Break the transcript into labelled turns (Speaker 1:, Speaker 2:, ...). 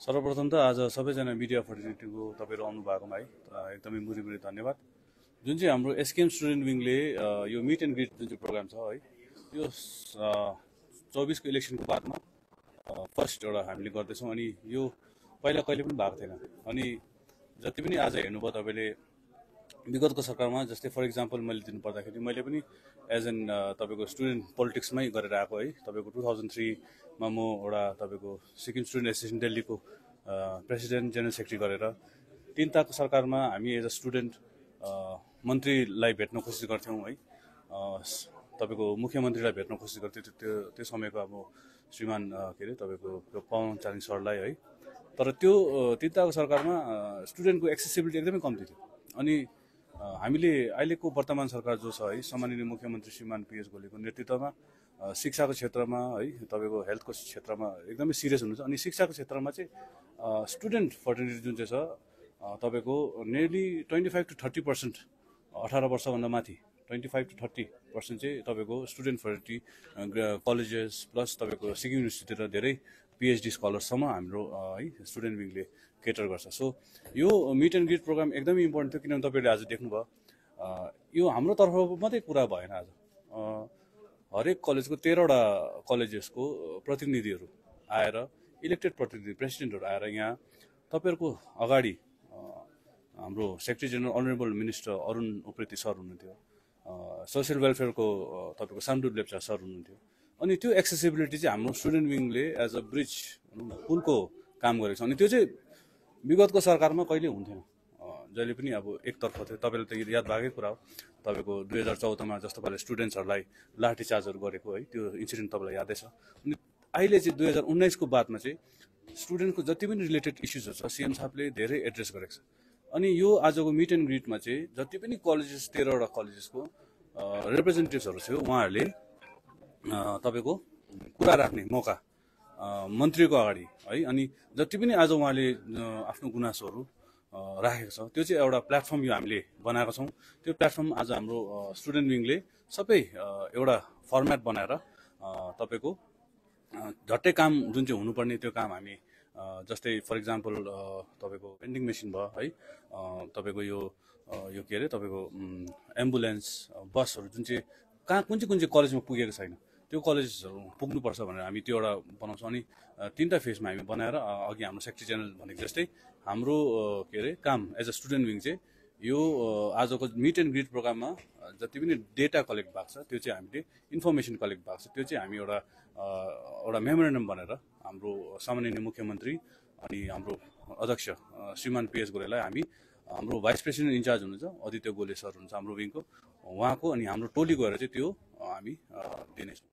Speaker 1: सर्वप्रथम त आज सबैजना मिडिया फर्टिलिटीको तपाईँहरू आउनु भएकोमा है एकदमै मुरी धन्यवाद। जुन चाहिँ हाम्रो एसकेएम स्टुडेन्ट विङले यो मिट एन्ड ग्रिट जुन चाहिँ प्रोग्राम छ है यो 24 को इलेक्सनको बादमा फर्स्ट एउटा हामीले गर्दैछौँ अनि यो पहिला कहिले पनि भएको थिएन। अनि जति पनि आज हेर्नुभयो तपाईँले विगतको सरकारमा जस्तै फर इक्जाम्पल मैले दिनु पर्दाखेरि मैले पनि एज एन तपाईँको स्टुडेन्ट पोलिटिक्समै गरेर आएको है। तपाईँको 2003 मा म एउटा तपाईँको सिक्किम स्टुडेन्ट एसोसिएसन दिल्लीको प्रेसिडेन्ट जेनरल सेक्रेटरी गरेर 3 ताको सरकारमा हामी एज अ स्टुडेन्ट मन्त्रीलाई भेट्न कोसिस गर्थ्यौँ है। तपाईँको मुख्यमन्त्रीलाई भेट्न कोसिस गर्थ्यौँ त्यो समयको अब श्रीमान के अरे तपाईँको पवन चालिङ सरलाई है। तर त्यो 3 ताको सरकारमा स्टुडेन्टको एक्सेसिबिलिटी एकदमै कम्ती थियो। अनि हामीले अहिलेको वर्तमान सरकार जो छ है सम्माननीय मुख्यमन्त्री श्रीमान पीएस गोलेको नेतृत्वमा शिक्षाको क्षेत्रमा है तपाईँको हेल्थको क्षेत्रमा एकदमै सिरियस हुनुहुन्छ। अनि शिक्षाको क्षेत्रमा चाहिँ स्टुडेन्ट फर्टिलिटी जुन चाहिँ छ तपाईँको नियरली 25 to 30% 18 वर्षभन्दा माथि 25 to 30% चाहिँ तपाईँको स्टुडेन्ट फर्टिलिटी कलेजेस प्लस तपाईँको सिक्किम युनिभर्सिटीतिर धेरै पिएचडी स्कलर्ससम्म हाम्रो है स्टुडेन्ट विङले केटर गर्छ। सो यो मिट एन्ड ग्रिट प्रोग्राम एकदमै इम्पोर्टेन्ट थियो किनभने तपाईँले आज देख्नुभयो यो हाम्रो तर्फबाट मात्रै कुरा भएन। आज हरेक कलेजको 13वटा कलेजेसको प्रतिनिधिहरू आएर इलेक्टेड प्रतिनिधि प्रेसिडेन्टहरू आएर यहाँ तपाईँहरूको अगाडि हाम्रो secretary general honourable minister Arun Upreti sir हुनुहुन्थ्यो, सोसियल वेलफेयरको तपाईँको सामडुप लेप्चा सर हुनुहुन्थ्यो। अनि त्यो एक्सेसिबिलिटी चाहिँ हाम्रो स्टुडेन्ट विङले एज अ ब्रिज पुलको काम गरेको छ। अनि त्यो चाहिँ विगतको सरकारमा कहिले हुन्थेन, जहिले पनि अब एकतर्फ थियो। तपाईँले त याद भएकै कुरा हो तपाईँको 2014मा जस्तो पाराले स्टुडेन्ट्सहरूलाई लाठीचार्जहरू गरेको है त्यो इन्सिडेन्ट तपाईँलाई यादै छ। अनि अहिले चाहिँ 2019 को बादमा चाहिँ स्टुडेन्टको जति पनि रिलेटेड इस्युजहरू छ सीएम साहबले धेरै एड्रेस गरेको छ। अनि यो आजको मिट एन्ड ग्रिटमा चाहिँ जति पनि कलेजेस 13वटा कलेजेसको रिप्रेजेन्टेटिभ्सहरू थियो उहाँहरूले तपाईँको कुरा राख्ने मौका मन्त्रीको अगाडि है। अनि जति पनि आज उहाँले आफ्नो गुनासोहरू राखेको छ त्यो चाहिँ एउटा प्लेटफर्म यो हामीले बनाएको छौँ। त्यो प्लेटफर्म आज हाम्रो स्टुडेन्ट विङले सबै एउटा फर्मेट बनाएर तपाईँको झट्टै काम जुन चाहिँ हुनुपर्ने त्यो काम हामी जस्तै फर इक्जाम्पल तपाईँको भेन्डिङ मेसिन भयो है, तपाईँको यो के अरे तपाईँको एम्बुलेन्स बसहरू जुन चाहिँ कुन चाहिँ कलेजमा पुगेको छैन त्यो कलेजहरू पुग्नुपर्छ भनेर हामी त्यो एउटा बनाउँछौँ। अनि 3टा फेजमा हामी बनाएर अघि हाम्रो सेक्रेटरी जेनरल भनेको जस्तै हाम्रो के अरे काम एज अ स्टुडेन्ट विङ चाहिँ यो आजको मिट एन्ड ग्रिट प्रोग्राममा जति पनि डेटा कलेक्ट भएको छ त्यो चाहिँ हामीले इन्फर्मेसन कलेक्ट भएको छ त्यो चाहिँ हामी एउटा मेमोरेन्डम भनेर हाम्रो सम्माननीय मुख्यमन्त्री अनि हाम्रो अध्यक्ष श्रीमान पीएस गोलेलाई हामी हाम्रो भाइस प्रेसिडेन्ट इन्चार्ज हुनुहुन्छ आदित्य गोले सर हुनुहुन्छ हाम्रो विङको उहाँको अनि हाम्रो टोली गएर चाहिँ त्यो हामी दिनेछौँ।